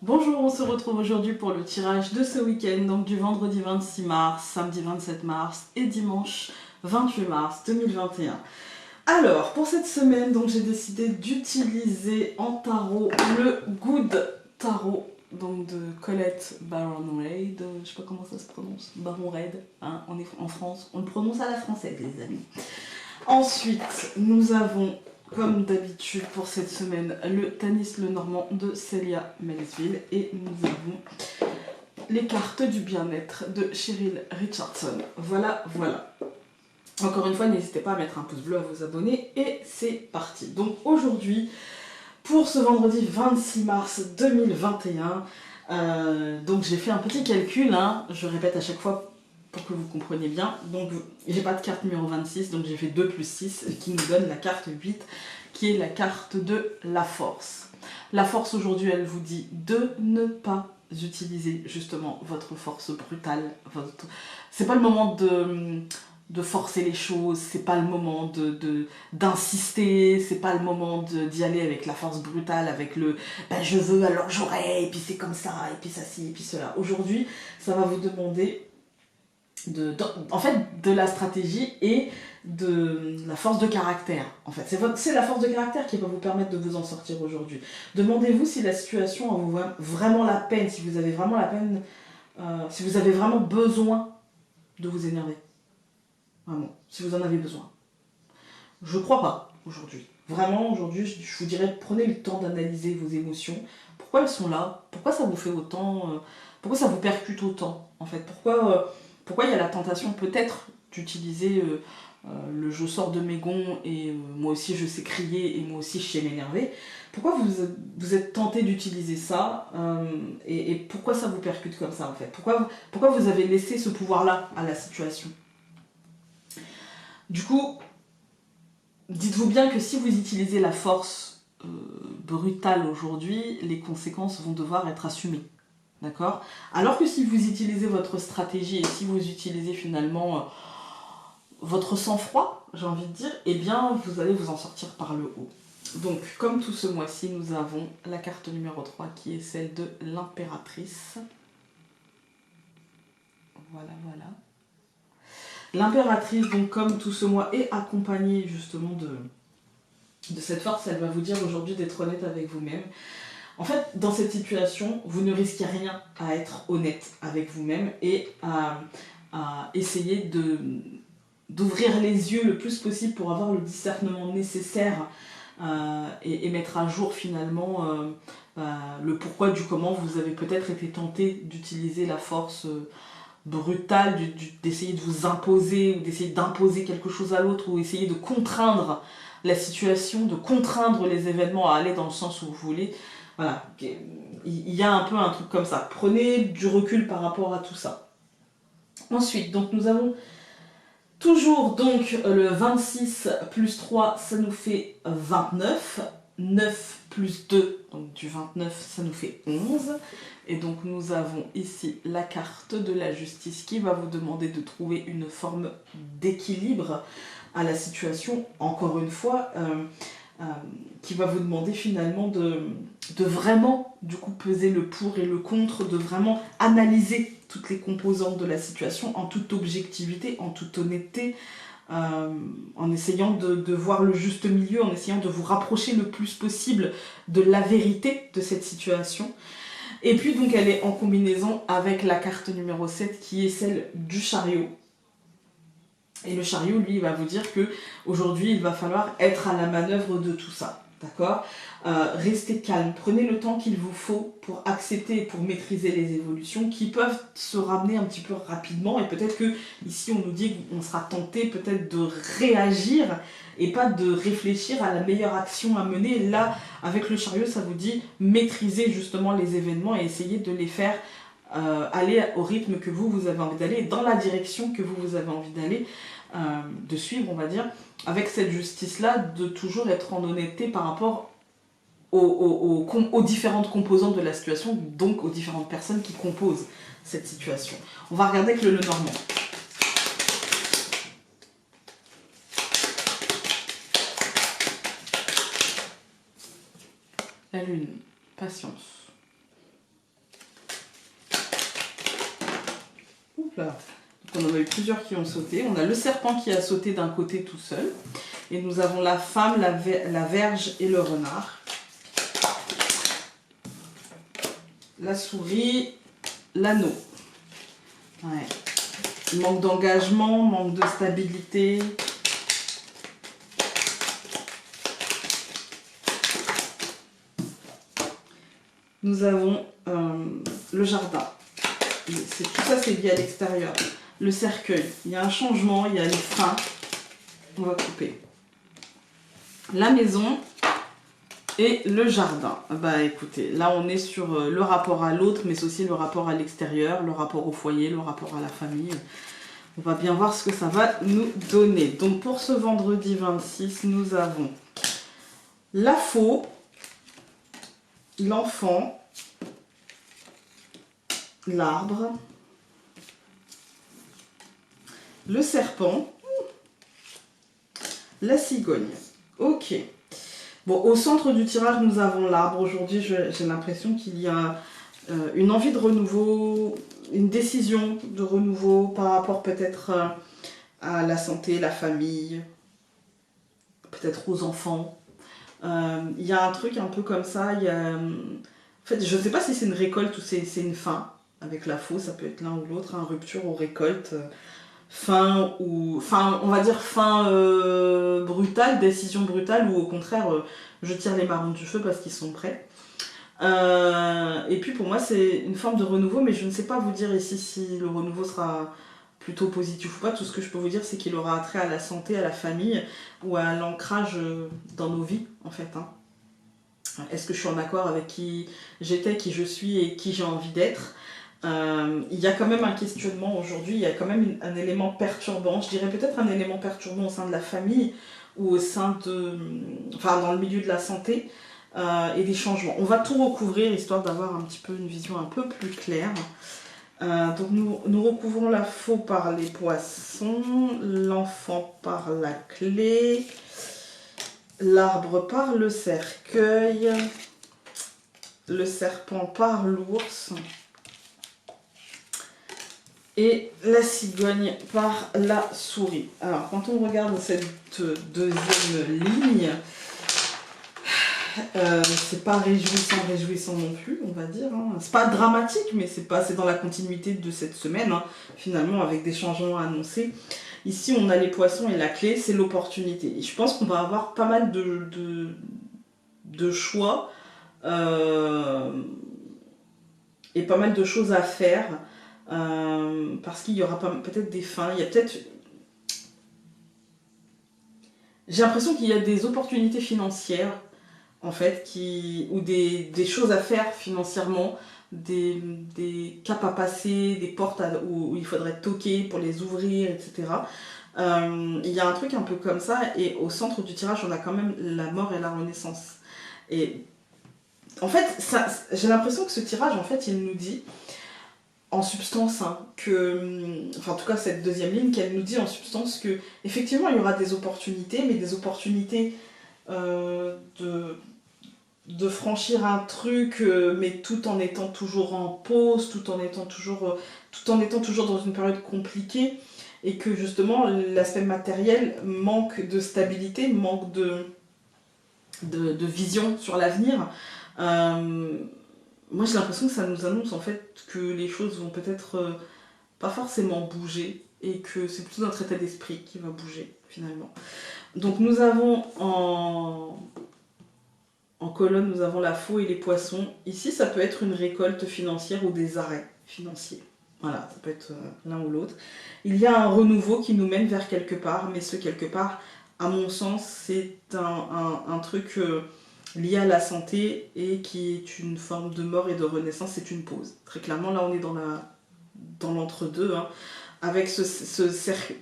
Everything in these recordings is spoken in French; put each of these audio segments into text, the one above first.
Bonjour, on se retrouve aujourd'hui pour le tirage de ce week-end, donc du vendredi 26 mars, samedi 27 mars et dimanche 28 mars 2021. Alors, pour cette semaine, donc j'ai décidé d'utiliser en tarot le Good Tarot, donc de Colette Baron-Reid, je sais pas comment ça se prononce, Baron-Reid, hein, on est en France, on le prononce à la française les amis. Ensuite, nous avons, comme d'habitude pour cette semaine, le Tanis le Normand de Célia Melville et nous avons les cartes du bien-être de Cheryl Richardson. Voilà, voilà. Encore une fois, n'hésitez pas à mettre un pouce bleu, à vous abonner et c'est parti. Donc aujourd'hui, pour ce vendredi 26 mars 2021, donc j'ai fait un petit calcul, hein, je répète à chaque fois pour que vous compreniez bien. Donc j'ai pas de carte numéro 26, donc j'ai fait 2 plus 6 qui nous donne la carte 8 qui est la carte de la force. La force aujourd'hui, elle vous dit de ne pas utiliser justement votre force brutale. C'est pas le moment de forcer les choses, c'est pas le moment d'insister, c'est pas le moment d'y aller avec la force brutale, avec le ben je veux alors j'aurai, et puis c'est comme ça, et puis ça ci, et puis cela. Aujourd'hui, ça va vous demander en fait, de la stratégie et de la force de caractère. En fait, c'est la force de caractère qui va vous permettre de vous en sortir aujourd'hui. Demandez-vous si la situation en vaut vraiment la peine, si vous avez vraiment la peine, si vous avez vraiment besoin de vous énerver. Vraiment, si vous en avez besoin. Je crois pas aujourd'hui. Vraiment, aujourd'hui, je vous dirais, prenez le temps d'analyser vos émotions. Pourquoi elles sont là? Pourquoi ça vous fait autant pourquoi ça vous percute autant, en fait? Pourquoi il y a la tentation peut-être d'utiliser le je sors de mes gonds et moi aussi je sais crier et moi aussi je sais m'énerver? Pourquoi vous êtes tenté d'utiliser ça et pourquoi ça vous percute comme ça, en fait? Pourquoi vous avez laissé ce pouvoir-là à la situation? Du coup, dites-vous bien que si vous utilisez la force brutale aujourd'hui, les conséquences vont devoir être assumées. D'accord? Alors que si vous utilisez votre stratégie et si vous utilisez finalement votre sang-froid, j'ai envie de dire, eh bien vous allez vous en sortir par le haut. Donc, comme tout ce mois-ci, nous avons la carte numéro 3 qui est celle de l'impératrice. Voilà, voilà. L'impératrice, donc comme tout ce mois, est accompagnée justement de cette force. Elle va vous dire aujourd'hui d'être honnête avec vous-même. En fait, dans cette situation, vous ne risquez rien à être honnête avec vous-même et à essayer d'ouvrir les yeux le plus possible pour avoir le discernement nécessaire et mettre à jour finalement le pourquoi du comment vous avez peut-être été tenté d'utiliser la force brutale, d'essayer de vous imposer ou d'essayer d'imposer quelque chose à l'autre ou essayer de contraindre la situation, de contraindre les événements à aller dans le sens où vous voulez. Voilà, il y a un peu un truc comme ça. Prenez du recul par rapport à tout ça. Ensuite, donc nous avons toujours donc le 26 plus 3, ça nous fait 29. 9 plus 2, donc du 29, ça nous fait 11. Et donc nous avons ici la carte de la justice qui va vous demander de trouver une forme d'équilibre à la situation, encore une fois, qui va vous demander finalement de vraiment du coup peser le pour et le contre, de vraiment analyser toutes les composantes de la situation en toute objectivité, en toute honnêteté, en essayant de voir le juste milieu, en essayant de vous rapprocher le plus possible de la vérité de cette situation. Et puis donc elle est en combinaison avec la carte numéro 7 qui est celle du chariot. Et le chariot, lui, il va vous dire que aujourd'hui, il va falloir être à la manœuvre de tout ça. D'accord? Restez calme, prenez le temps qu'il vous faut pour accepter et pour maîtriser les évolutions qui peuvent se ramener un petit peu rapidement. Et peut-être que ici, on nous dit qu'on sera tenté peut-être de réagir et pas de réfléchir à la meilleure action à mener. Là, avec le chariot, ça vous dit maîtriser justement les événements et essayer de les faire aller au rythme que vous avez envie d'aller, dans la direction que vous avez envie d'aller, de suivre, on va dire, avec cette justice-là, de toujours être en honnêteté par rapport aux différentes composantes de la situation, donc aux différentes personnes qui composent cette situation. On va regarder avec le Lenormand. La lune, patience. là. Donc on en a eu plusieurs qui ont sauté. On a le serpent qui a sauté d'un côté tout seul. Et nous avons la femme, la verge et le renard. La souris, l'anneau. Ouais. Manque d'engagement, manque de stabilité. Nous avons le jardin. Tout ça, c'est lié à l'extérieur. Le cercueil. Il y a un changement, il y a une fin. On va couper. La maison et le jardin. Bah écoutez, là on est sur le rapport à l'autre, mais aussi le rapport à l'extérieur, le rapport au foyer, le rapport à la famille. On va bien voir ce que ça va nous donner. Donc pour ce vendredi 26, nous avons la faux, l'enfant, l'arbre, le serpent, la cigogne. Ok. Bon, au centre du tirage, nous avons l'arbre. Aujourd'hui, j'ai l'impression qu'il y a une envie de renouveau, une décision de renouveau par rapport peut-être à la santé, la famille, peut-être aux enfants. Il y a un truc un peu comme ça. Il y a, en fait, je ne sais pas si c'est une récolte ou c'est une fin. Avec la faux, ça peut être l'un ou l'autre, hein, rupture ou récolte. Fin, on va dire fin brutale, décision brutale, ou au contraire, je tire les marrons du feu parce qu'ils sont prêts. Et puis pour moi, c'est une forme de renouveau, mais je ne sais pas vous dire ici si le renouveau sera plutôt positif ou pas. Tout ce que je peux vous dire, c'est qu'il aura attrait à la santé, à la famille, ou à l'ancrage dans nos vies, en fait. Hein. Est-ce que je suis en accord avec qui j'étais, qui je suis et qui j'ai envie d'être ? Il y a quand même un questionnement aujourd'hui, il y a quand même un élément perturbant, je dirais peut-être un élément perturbant au sein de la famille ou au sein de, enfin dans le milieu de la santé et des changements. On va tout recouvrir histoire d'avoir un petit peu une vision un peu plus claire. Donc nous recouvrons la faux par les poissons, l'enfant par la clé, l'arbre par le cercueil, le serpent par l'ours, et la cigogne par la souris. Alors, quand on regarde cette deuxième ligne, c'est pas réjouissant non plus, on va dire. Hein. C'est pas dramatique, mais c'est dans la continuité de cette semaine, hein, finalement, avec des changements annoncés. Ici, on a les poissons et la clé, c'est l'opportunité. Et je pense qu'on va avoir pas mal de choix et pas mal de choses à faire. Parce qu'il y aura peut-être des fins, il y a peut-être... J'ai l'impression qu'il y a des opportunités financières, en fait, ou des choses à faire financièrement, des caps à passer, des portes où il faudrait toquer pour les ouvrir, etc. Il y a un truc un peu comme ça, et au centre du tirage, on a quand même la mort et la renaissance. Et en fait, j'ai l'impression que ce tirage, en fait, il nous dit... en substance, hein, enfin en tout cas cette deuxième ligne, qu'elle nous dit en substance que effectivement il y aura des opportunités, mais des opportunités de franchir un truc, mais tout en étant toujours en pause, tout en étant toujours dans une période compliquée, et que justement l'aspect matériel manque de stabilité, manque de vision sur l'avenir. Moi j'ai l'impression que ça nous annonce en fait que les choses vont peut-être pas forcément bouger et que c'est plutôt notre état d'esprit qui va bouger finalement. Donc nous avons en colonne, nous avons la faux et les poissons. Ici ça peut être une récolte financière ou des arrêts financiers. Voilà, ça peut être l'un ou l'autre. Il y a un renouveau qui nous mène vers quelque part, mais ce quelque part, à mon sens, c'est un truc... lié à la santé et qui est une forme de mort et de renaissance, c'est une pause. Très clairement, là on est dans l'entre-deux. Hein. Avec ce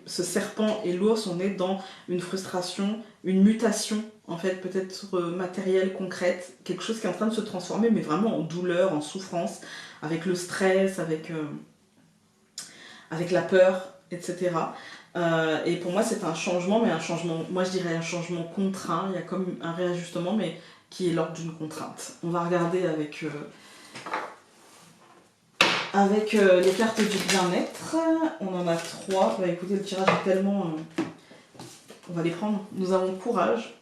serpent et l'ours, on est dans une frustration, une mutation, en fait, peut-être matérielle, concrète, quelque chose qui est en train de se transformer, mais vraiment en douleur, en souffrance, avec le stress, avec la peur, etc. Et pour moi, c'est un changement, mais un changement, moi je dirais un changement contraint, il y a comme un réajustement, mais qui est l'ordre d'une contrainte. On va regarder avec avec les cartes du bien-être. On en a 3. Bah écoutez, le tirage est tellement... on va les prendre. Nous avons courage.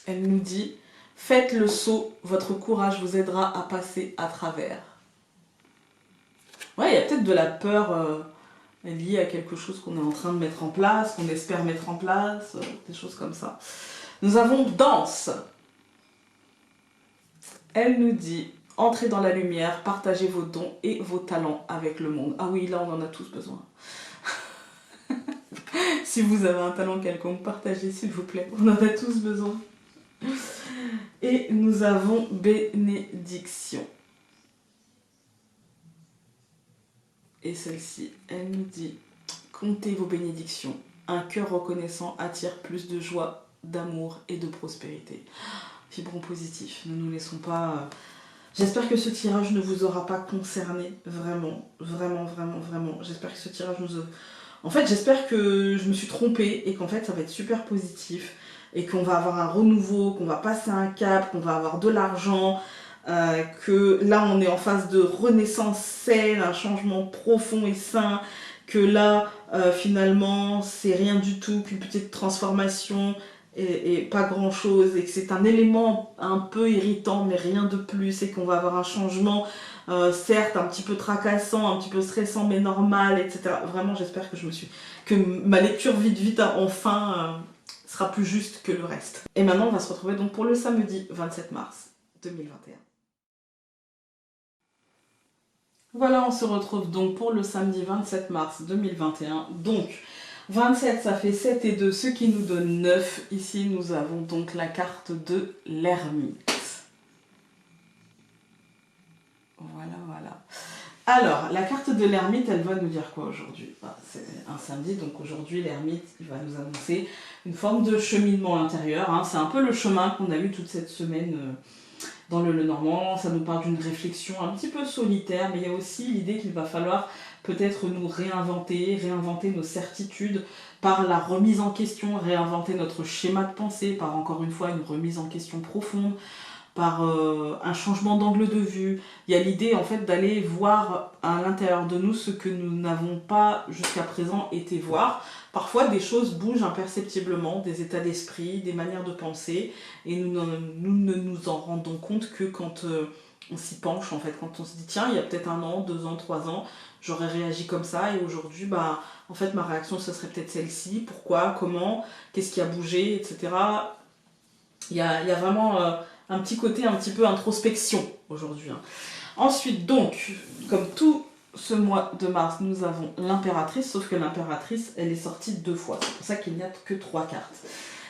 Elle nous dit, faites le saut, votre courage vous aidera à passer à travers. Ouais, il y a peut-être de la peur liée à quelque chose qu'on est en train de mettre en place, qu'on espère mettre en place, des choses comme ça. Nous avons danse. Elle nous dit, entrez dans la lumière, partagez vos dons et vos talents avec le monde. Ah oui, là on en a tous besoin. Si vous avez un talent quelconque, partagez s'il vous plaît, on en a tous besoin. Et nous avons bénédiction. Et celle-ci, elle nous dit, comptez vos bénédictions. Un cœur reconnaissant attire plus de joie, d'amour et de prospérité. Fibrons positif, ne nous laissons pas... J'espère que ce tirage ne vous aura pas concerné, vraiment, vraiment, vraiment, vraiment. J'espère que ce tirage nous... En fait, j'espère que je me suis trompée et qu'en fait, ça va être super positif et qu'on va avoir un renouveau, qu'on va passer un cap, qu'on va avoir de l'argent, que là, on est en phase de renaissance saine, un changement profond et sain, que là, finalement, c'est rien du tout qu'une petite transformation et pas grand chose, et que c'est un élément un peu irritant mais rien de plus, et qu'on va avoir un changement certes un petit peu tracassant, un petit peu stressant mais normal, etc. Vraiment j'espère que ma lecture vite enfin sera plus juste que le reste. Et maintenant on va se retrouver donc pour le samedi 27 mars 2021. Voilà, on se retrouve donc pour le samedi 27 mars 2021. Donc 27, ça fait 7 et 2, ce qui nous donne 9. Ici, nous avons donc la carte de l'ermite. Voilà, voilà. Alors, la carte de l'ermite, elle va nous dire quoi aujourd'hui? C'est un samedi, donc aujourd'hui, l'ermite, il va nous annoncer une forme de cheminement intérieur. Hein. C'est un peu le chemin qu'on a eu toute cette semaine dans le Lenormand. Ça nous parle d'une réflexion un petit peu solitaire, mais il y a aussi l'idée qu'il va falloir peut-être nous réinventer nos certitudes par la remise en question, réinventer notre schéma de pensée, par encore une fois une remise en question profonde, par un changement d'angle de vue. Il y a l'idée en fait d'aller voir à l'intérieur de nous ce que nous n'avons pas jusqu'à présent été voir. Parfois des choses bougent imperceptiblement, des états d'esprit, des manières de penser, et nous ne nous en rendons compte que quand on s'y penche en fait, quand on se dit tiens il y a peut-être 1 an, 2 ans, 3 ans, j'aurais réagi comme ça et aujourd'hui bah en fait ma réaction ce serait peut-être celle-ci, pourquoi, comment, qu'est-ce qui a bougé, etc. Il y a vraiment un petit côté un petit peu introspection aujourd'hui. Hein. Ensuite donc, comme tout ce mois de mars, nous avons l'impératrice, sauf que l'impératrice elle est sortie 2 fois, c'est pour ça qu'il n'y a que 3 cartes.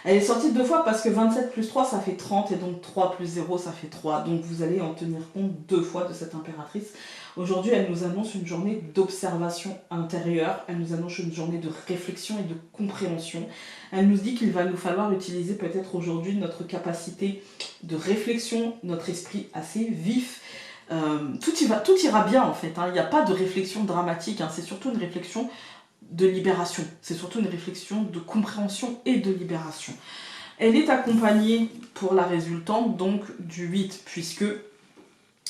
Elle est sortie 2 fois parce que 27 plus 3 ça fait 30 et donc 3 plus 0 ça fait 3. Donc vous allez en tenir compte 2 fois de cette impératrice. Aujourd'hui elle nous annonce une journée d'observation intérieure, elle nous annonce une journée de réflexion et de compréhension. Elle nous dit qu'il va nous falloir utiliser peut-être aujourd'hui notre capacité de réflexion, notre esprit assez vif. Tout ira bien en fait, hein. Il n'y a pas de réflexion dramatique, hein. C'est surtout une réflexion de libération, c'est surtout une réflexion de compréhension et de libération. Elle est accompagnée pour la résultante donc du 8, puisque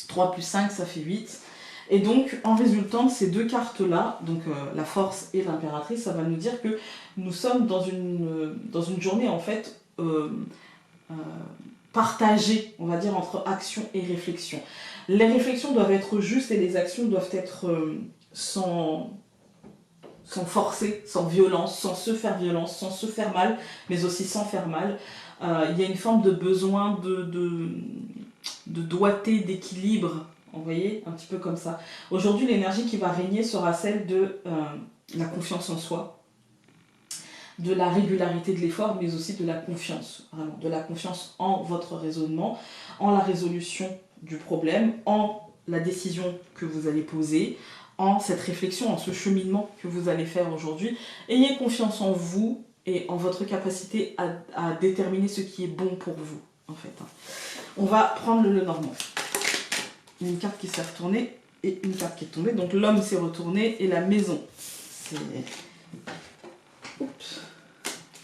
3 plus 5 ça fait 8. Et donc en résultante, ces 2 cartes-là, donc la force et l'impératrice, ça va nous dire que nous sommes dans une journée en fait partagée, on va dire, entre action et réflexion. Les réflexions doivent être justes et les actions doivent être sans forcer, sans violence, sans se faire mal, mais aussi sans faire mal. Il y a une forme de besoin de doigté, d'équilibre, vous voyez, un petit peu comme ça. Aujourd'hui, l'énergie qui va régner sera celle de la confiance en soi, de la régularité de l'effort, mais aussi de la confiance, vraiment, de la confiance en votre raisonnement, en la résolution du problème, en la décision que vous allez poser, en cette réflexion, en ce cheminement que vous allez faire aujourd'hui. Ayez confiance en vous et en votre capacité à déterminer ce qui est bon pour vous, en fait. On va prendre le Lenormand. Il y a une carte qui s'est retournée et une carte qui est tombée. Donc l'homme s'est retourné et la maison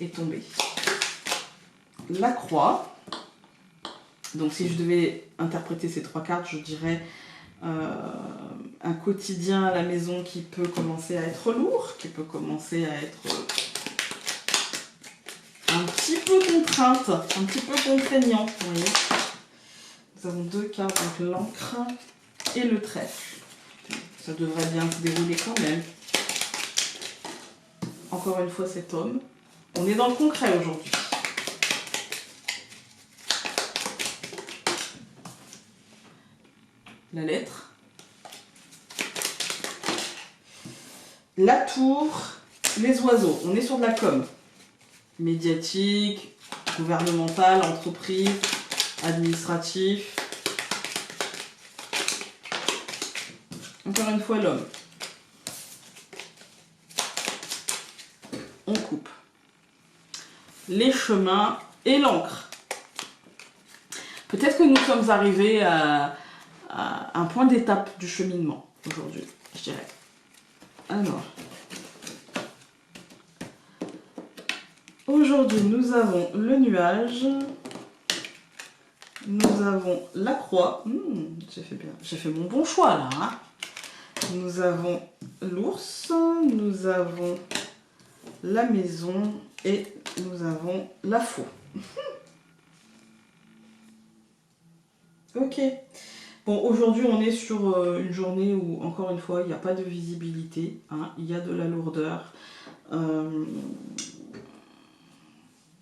est tombée. La croix. Donc si je devais interpréter ces 3 cartes, je dirais un quotidien à la maison qui peut commencer à être lourd, qui peut commencer à être un petit peu contrainte, un petit peu contraignant, vous voyez. Nous avons 2 cartes, donc l'encre et le trèfle. Ça devrait bien se dérouler quand même. Encore une fois, cet homme. On est dans le concret aujourd'hui. La lettre. La tour, les oiseaux. On est sur de la com. Médiatique, gouvernementale, entreprise, administratif. Encore une fois, l'homme. On coupe. Les chemins et l'encre. Peut-être que nous sommes arrivés à un point d'étape du cheminement aujourd'hui, je dirais. Alors, aujourd'hui, nous avons le nuage, nous avons la croix. J'ai fait mon bon choix là. Hein. Nous avons l'ours, nous avons la maison et nous avons la faux. Ok. Bon, aujourd'hui, on est sur une journée où, encore une fois, il n'y a pas de visibilité. Hein, il y a de la lourdeur. Il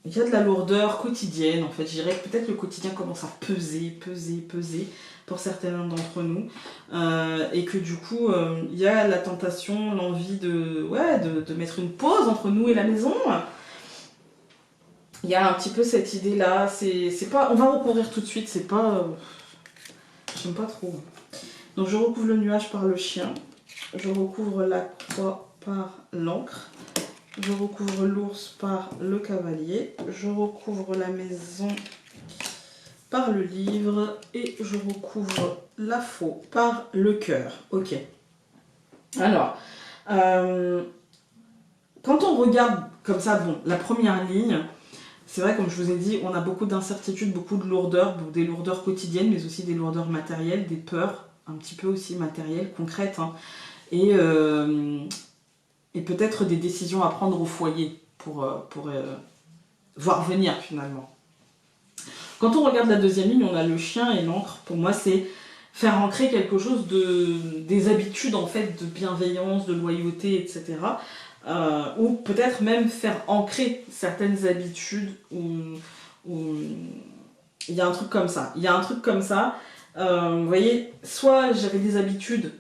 y a de la lourdeur quotidienne, en fait. Je dirais que peut-être le quotidien commence à peser pour certains d'entre nous. Et que du coup, il y a la tentation, l'envie de mettre une pause entre nous et la maison. Il y a un petit peu cette idée-là. C'est pas, on va recouvrir tout de suite, c'est pas... J'aime pas trop. Donc je recouvre le nuage par le chien. Je recouvre la croix par l'encre. Je recouvre l'ours par le cavalier. Je recouvre la maison par le livre. Et je recouvre la faux par le cœur. Ok. Alors, quand on regarde comme ça, bon, la première ligne... C'est vrai, comme je vous ai dit, on a beaucoup d'incertitudes, beaucoup de lourdeurs, des lourdeurs quotidiennes, mais aussi des lourdeurs matérielles, des peurs, un petit peu aussi matérielles, concrètes, hein, et peut-être des décisions à prendre au foyer pour voir venir finalement. Quand on regarde la deuxième ligne, on a le chien et l'encre. Pour moi, c'est faire ancrer quelque chose des habitudes en fait de bienveillance, de loyauté, etc. Ou peut-être même faire ancrer certaines habitudes où il y a un truc comme ça. Il y a un truc comme ça, vous voyez, soit j'avais des habitudes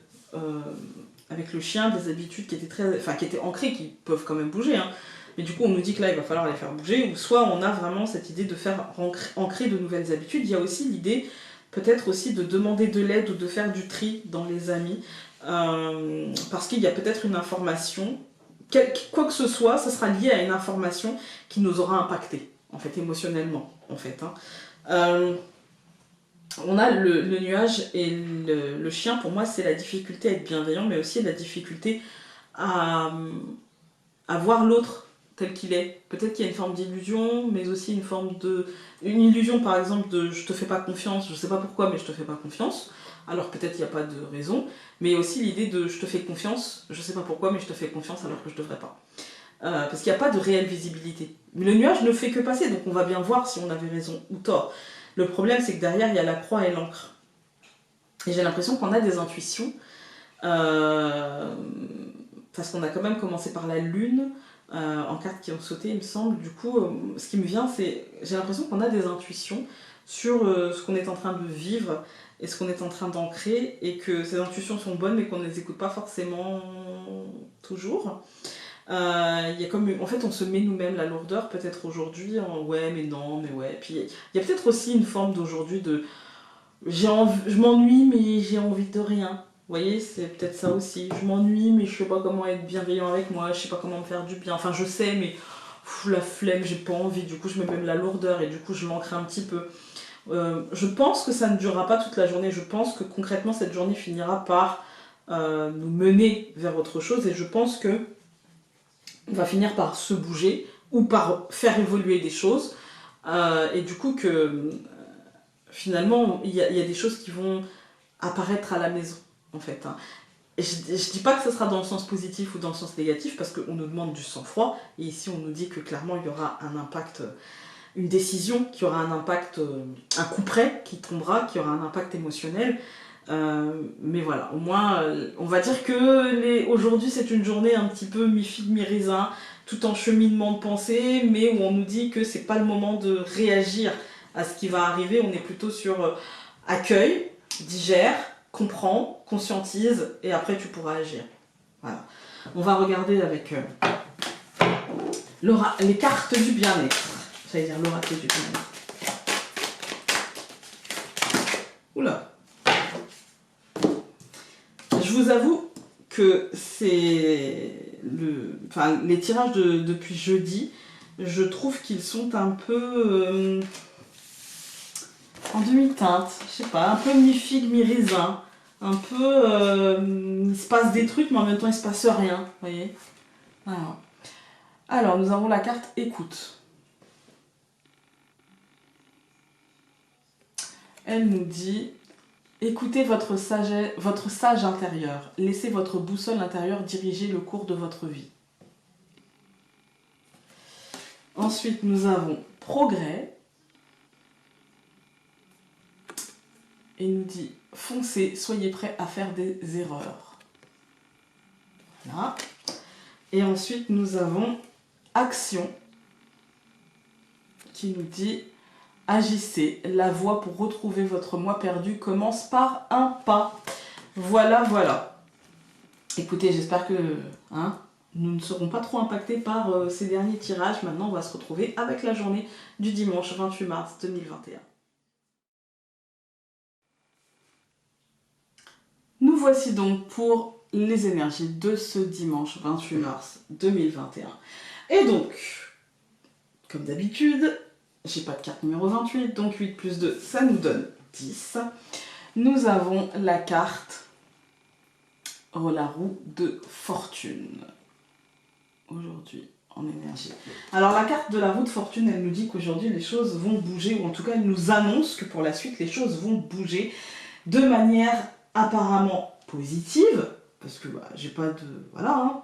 avec le chien, des habitudes qui étaient ancrées, qui peuvent quand même bouger, hein. Mais du coup on nous dit que là il va falloir les faire bouger, ou soit on a vraiment cette idée de faire ancrer de nouvelles habitudes. Il y a aussi l'idée peut-être aussi de demander de l'aide ou de faire du tri dans les amis, parce qu'il y a peut-être une information, quoi que ce soit, ça sera lié à une information qui nous aura impacté, en fait, émotionnellement, en fait. Hein. On a le nuage et le chien, pour moi, c'est la difficulté à être bienveillant, mais aussi la difficulté à voir l'autre tel qu'il est. Peut-être qu'il y a une forme d'illusion, mais aussi une illusion, par exemple, de je te fais pas confiance, je sais pas pourquoi, mais je te fais pas confiance. Alors peut-être il n'y a pas de raison, mais aussi l'idée de je te fais confiance, je sais pas pourquoi, mais je te fais confiance alors que je devrais pas. Parce qu'il n'y a pas de réelle visibilité. Mais le nuage ne fait que passer, donc on va bien voir si on avait raison ou tort. Le problème, c'est que derrière, il y a la croix et l'encre. Et j'ai l'impression qu'on a des intuitions, parce qu'on a quand même commencé par la lune, en cartes qui ont sauté, il me semble. Du coup, ce qui me vient, c'est j'ai l'impression qu'on a des intuitions sur ce qu'on est en train de vivre et ce qu'on est en train d'ancrer, et que ces intuitions sont bonnes, mais qu'on ne les écoute pas forcément toujours. Il y a en fait, on se met nous-mêmes la lourdeur, peut-être aujourd'hui, en ouais, mais non, mais ouais. Puis il y a peut-être aussi une forme d'aujourd'hui de je m'ennuie, mais j'ai envie de rien. Vous voyez, c'est peut-être ça aussi. Je m'ennuie, mais je sais pas comment être bienveillant avec moi, je sais pas comment me faire du bien. Enfin, je sais, mais la flemme, j'ai pas envie. Du coup, je mets même la lourdeur et du coup, je l'ancre un petit peu. Je pense que ça ne durera pas toute la journée. Je pense que concrètement, cette journée finira par nous mener vers autre chose, et je pense que on va finir par se bouger ou par faire évoluer des choses, et du coup que finalement il y a des choses qui vont apparaître à la maison, en fait. Hein. Et je dis pas que ce sera dans le sens positif ou dans le sens négatif, parce qu'on nous demande du sang-froid, et ici on nous dit que clairement il y aura un impact, une décision qui aura un impact, un coup près qui tombera, qui aura un impact émotionnel. Mais voilà, au moins, on va dire que aujourd'hui c'est une journée un petit peu mi-figue, mi-raisin, tout en cheminement de pensée, mais où on nous dit que c'est pas le moment de réagir à ce qui va arriver, on est plutôt sur accueil, digère, comprends, conscientise, et après tu pourras agir. Voilà. On va regarder avec les cartes du bien-être. J'allais dire l'oracle du bien-être. Oula. Je vous avoue que c'est les tirages depuis jeudi, je trouve qu'ils sont un peu en demi-teinte, je sais pas, un peu mi-figue, mi-raisin, un peu il se passe des trucs mais en même temps il se passe rien, vous voyez. Alors nous avons la carte écoute. Elle nous dit: écoutez votre sage intérieur. Laissez votre boussole intérieure diriger le cours de votre vie. Ensuite, nous avons progrès. Et nous dit: foncez, soyez prêts à faire des erreurs. Voilà. Et ensuite, nous avons action qui nous dit: agissez, la voie pour retrouver votre moi perdu commence par un pas. Voilà, voilà. Écoutez, j'espère que nous ne serons pas trop impactés par ces derniers tirages. Maintenant, on va se retrouver avec la journée du dimanche 28 mars 2021. Nous voici donc pour les énergies de ce dimanche 28 mars 2021. Et donc, comme d'habitude, j'ai pas de carte numéro 28, donc 8 plus 2, ça nous donne 10. Nous avons la carte la roue de fortune. Aujourd'hui, en énergie. Alors la carte de la roue de fortune, elle nous dit qu'aujourd'hui les choses vont bouger, ou en tout cas elle nous annonce que pour la suite les choses vont bouger de manière apparemment positive, parce que j'ai pas de... Voilà, hein.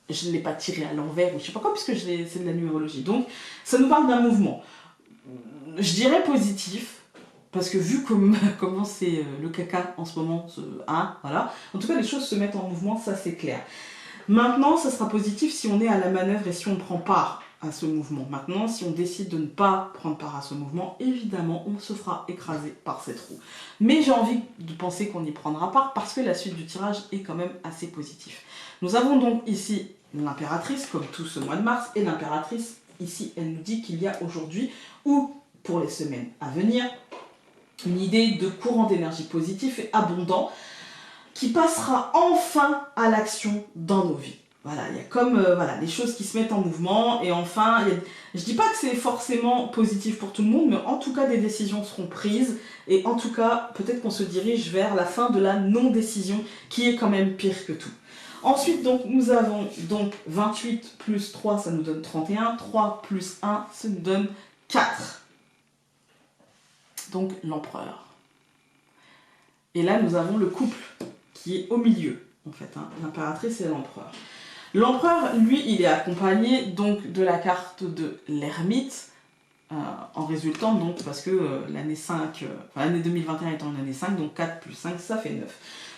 Je ne l'ai pas tiré à l'envers, ou je sais pas quoi, puisque c'est de la numérologie. Donc, ça nous parle d'un mouvement. Je dirais positif, parce que vu comment c'est le caca en ce moment, voilà. En tout cas, les choses se mettent en mouvement, ça c'est clair. Maintenant, ça sera positif si on est à la manœuvre et si on prend part à ce mouvement. Maintenant, si on décide de ne pas prendre part à ce mouvement, évidemment, on se fera écraser par cette roue. Mais j'ai envie de penser qu'on y prendra part, parce que la suite du tirage est quand même assez positive. Nous avons donc ici l'impératrice, comme tout ce mois de mars, et l'impératrice, ici, elle nous dit qu'il y a aujourd'hui, ou pour les semaines à venir, une idée de courant d'énergie positif et abondant, qui passera enfin à l'action dans nos vies. Voilà, il y a comme les choses qui se mettent en mouvement, et enfin, je dis pas que c'est forcément positif pour tout le monde, mais en tout cas des décisions seront prises, et en tout cas, peut-être qu'on se dirige vers la fin de la non-décision, qui est quand même pire que tout. Ensuite, donc, nous avons donc 28 plus 3, ça nous donne 31. 3 plus 1, ça nous donne 4. Donc, l'empereur. Et là, nous avons le couple qui est au milieu, en fait. L'impératrice et l'empereur. L'empereur, lui, il est accompagné donc de la carte de l'ermite, en résultant, donc, parce que l'année 2021 étant une année 5, donc 4 plus 5, ça fait 9.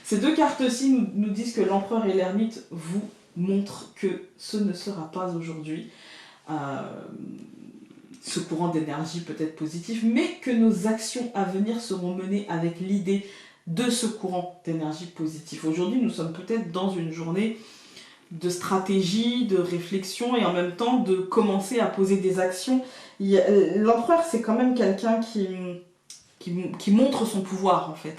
Ces deux cartes-ci nous disent que l'empereur et l'ermite vous montrent que ce ne sera pas aujourd'hui ce courant d'énergie peut-être positif, mais que nos actions à venir seront menées avec l'idée de ce courant d'énergie positif. Aujourd'hui, nous sommes peut-être dans une journée de stratégie, de réflexion, et en même temps de commencer à poser des actions. L'empereur, c'est quand même quelqu'un qui montre son pouvoir, en fait.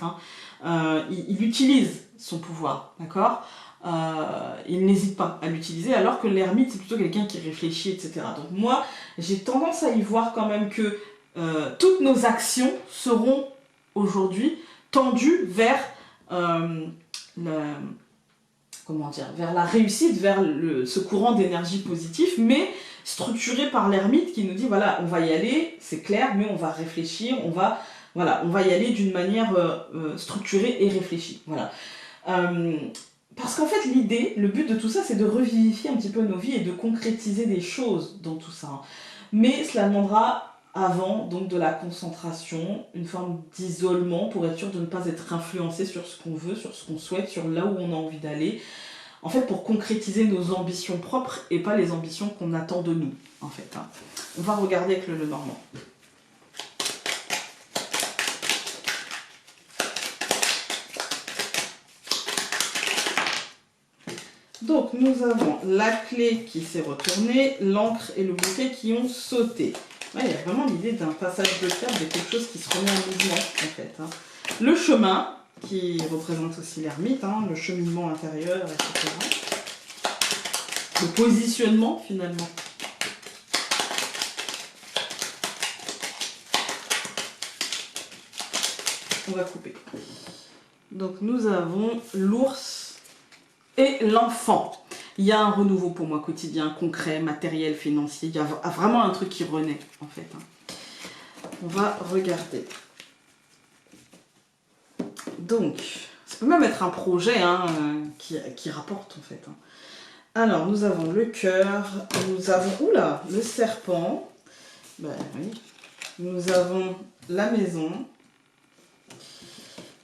Il utilise son pouvoir, d'accord ? Il n'hésite pas à l'utiliser, alors que l'ermite, c'est plutôt quelqu'un qui réfléchit, etc. Donc moi, j'ai tendance à y voir quand même que toutes nos actions seront aujourd'hui tendues vers vers la réussite, vers ce courant d'énergie positif, mais structuré par l'ermite qui nous dit, voilà, on va y aller, c'est clair, mais on va réfléchir, on va Voilà, on va y aller d'une manière structurée et réfléchie. Voilà. Parce qu'en fait, l'idée, le but de tout ça, c'est de revivifier un petit peu nos vies et de concrétiser des choses dans tout ça. Mais cela demandera avant donc de la concentration, une forme d'isolement pour être sûr de ne pas être influencé sur ce qu'on veut, sur ce qu'on souhaite, sur là où on a envie d'aller. En fait, pour concrétiser nos ambitions propres et pas les ambitions qu'on attend de nous, en fait. Hein. On va regarder avec le Normand. Donc, nous avons la clé qui s'est retournée, l'encre et le bouquet qui ont sauté. Ouais, il y a vraiment l'idée d'un passage de cap, de quelque chose qui se remet en mouvement, en fait. Hein. Le chemin, qui représente aussi l'ermite, hein, le cheminement intérieur, etc. Le positionnement, finalement. On va couper. Donc, nous avons l'ours et l'enfant. Il y a un renouveau pour moi quotidien, concret, matériel, financier. Il y a vraiment un truc qui renaît, en fait. Hein. On va regarder. Donc, ça peut même être un projet hein, qui rapporte, en fait. Hein. Alors, nous avons le cœur, nous avons, oula, le serpent. Ben oui. Nous avons la maison.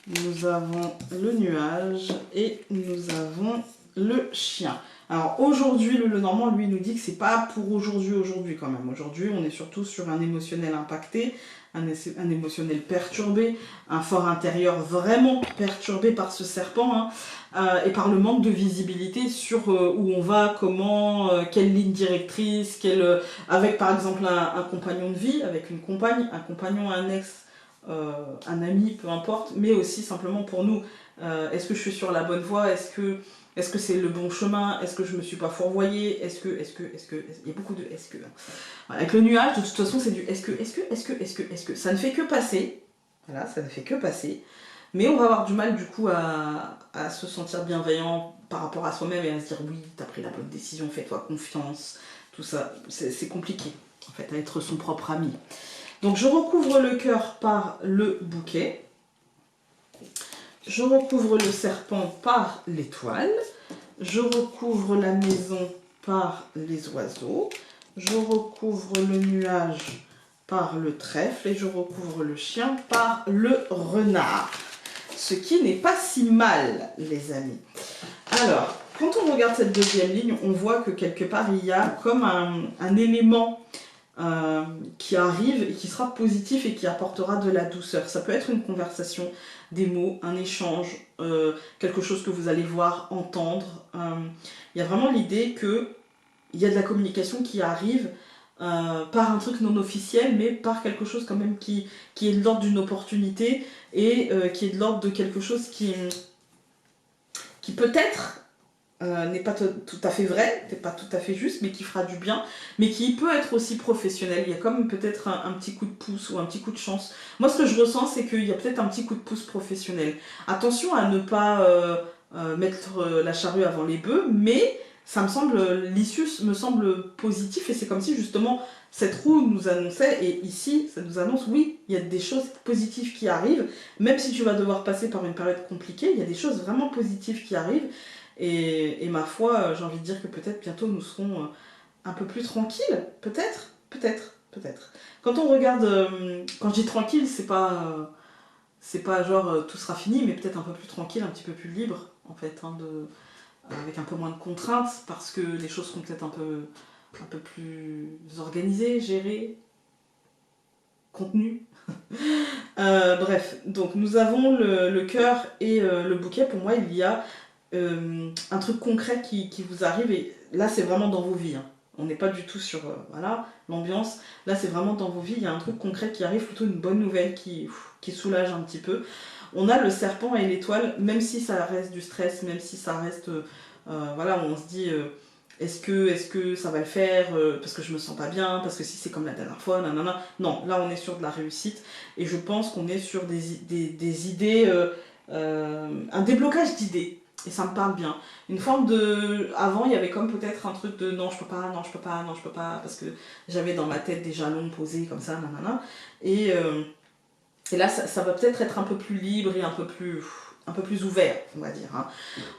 Nous avons le nuage et nous avons le chien. Alors aujourd'hui, le Normand, lui, nous dit que c'est pas pour aujourd'hui quand même. Aujourd'hui, on est surtout sur un émotionnel impacté, un émotionnel perturbé, un fort intérieur vraiment perturbé par ce serpent hein, et par le manque de visibilité sur où on va, comment, quelle ligne directrice, avec par exemple un compagnon de vie, avec une compagne, un compagnon, un ex, un ami, peu importe, mais aussi simplement pour nous, est-ce que je suis sur la bonne voie, est-ce que c'est le bon chemin, est-ce que je me suis pas fourvoyée, est-ce que, il y a beaucoup de est-ce que. Voilà, avec le nuage, de toute façon, c'est du est-ce que, ça ne fait que passer, voilà, ça ne fait que passer, mais on va avoir du mal du coup à se sentir bienveillant par rapport à soi-même et à se dire oui, t'as pris la bonne décision, fais-toi confiance, tout ça, c'est compliqué, en fait, à être son propre ami. Donc je recouvre le cœur par le bouquet, je recouvre le serpent par l'étoile, je recouvre la maison par les oiseaux, je recouvre le nuage par le trèfle et je recouvre le chien par le renard. Ce qui n'est pas si mal, les amis. Alors, quand on regarde cette deuxième ligne, on voit que quelque part il y a comme un élément qui arrive et qui sera positif et qui apportera de la douceur. Ça peut être une conversation, des mots, un échange, quelque chose que vous allez voir, entendre. Il y a vraiment l'idée qu'il y a de la communication qui arrive par un truc non officiel, mais par quelque chose quand même qui est de l'ordre d'une opportunité et qui est de l'ordre de quelque chose qui peut-être n'est pas tout à fait vrai, n'est pas tout à fait juste, mais qui fera du bien, mais qui peut être aussi professionnel. Il y a comme peut-être un petit coup de pouce ou un petit coup de chance. Moi, ce que je ressens, c'est qu'il y a peut-être un petit coup de pouce professionnel. Attention à ne pas mettre la charrue avant les bœufs, mais ça me semble, l'issue me semble positif, et c'est comme si justement cette roue nous annonçait, et ici, ça nous annonce, oui, il y a des choses positives qui arrivent, même si tu vas devoir passer par une période compliquée, il y a des choses vraiment positives qui arrivent. Et ma foi, j'ai envie de dire que peut-être bientôt nous serons un peu plus tranquilles. Peut-être. Quand on regarde, quand je dis tranquille, c'est pas genre tout sera fini, mais peut-être un peu plus tranquille, un petit peu plus libre, en fait, hein, avec un peu moins de contraintes, parce que les choses seront peut-être un peu plus organisées, gérées, contenues. Bref, donc nous avons le cœur et le bouquet. Pour moi, il y a un truc concret qui vous arrive, et là c'est vraiment dans vos vies, hein. On n'est pas du tout sur voilà, l'ambiance, là c'est vraiment dans vos vies, il y a un truc concret qui arrive, plutôt une bonne nouvelle qui soulage un petit peu. On a le serpent et l'étoile, même si ça reste du stress, même si ça reste voilà, on se dit est-ce que ça va le faire parce que je me sens pas bien, parce que si c'est comme la dernière fois, nanana. Non, là on est sur de la réussite, et je pense qu'on est sur des idées, un déblocage d'idées. Et ça me parle bien. Une forme de... Avant, il y avait comme peut-être un truc de non, je peux pas, non, je peux pas, non, je peux pas, parce que j'avais dans ma tête des jalons posés comme ça, nanana. Et Et là, ça va peut-être être un peu plus libre et un peu plus ouvert, on va dire. Hein.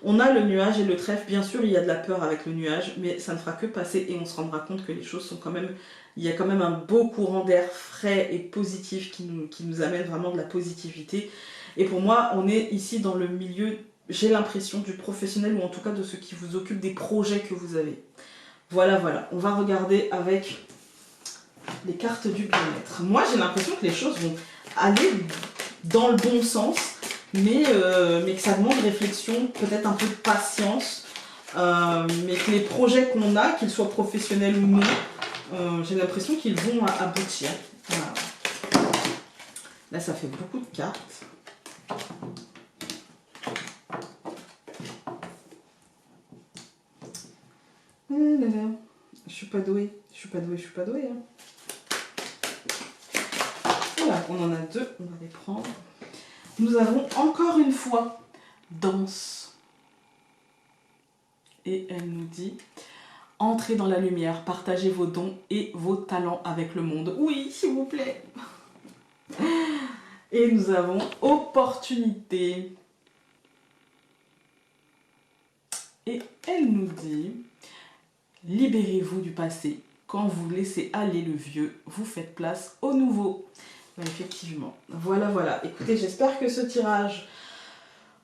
On a le nuage et le trèfle. Bien sûr, il y a de la peur avec le nuage, mais ça ne fera que passer et on se rendra compte que les choses sont quand même... Il y a quand même un beau courant d'air frais et positif qui nous amène vraiment de la positivité. Et pour moi, on est ici dans le milieu, j'ai l'impression, du professionnel ou en tout cas de ceux qui vous occupent des projets que vous avez. Voilà, voilà. On va regarder avec les cartes du bien-être. Moi, j'ai l'impression que les choses vont aller dans le bon sens, mais que ça demande réflexion, peut-être un peu de patience, mais que les projets qu'on a, qu'ils soient professionnels ou non, j'ai l'impression qu'ils vont aboutir. Voilà. Là, ça fait beaucoup de cartes. Je suis pas douée, je suis pas douée. Hein. Voilà, on en a deux, on va les prendre. Nous avons encore une fois danse. Et elle nous dit, entrez dans la lumière, partagez vos dons et vos talents avec le monde. Oui, s'il vous plaît. Et nous avons opportunité. Et elle nous dit, libérez-vous du passé. Quand vous laissez aller le vieux, vous faites place au nouveau. Effectivement. Voilà, voilà. Écoutez, j'espère que ce tirage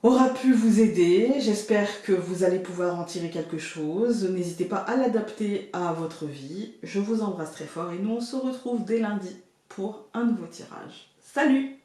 aura pu vous aider. J'espère que vous allez pouvoir en tirer quelque chose. N'hésitez pas à l'adapter à votre vie. Je vous embrasse très fort et nous on se retrouve dès lundi pour un nouveau tirage. Salut!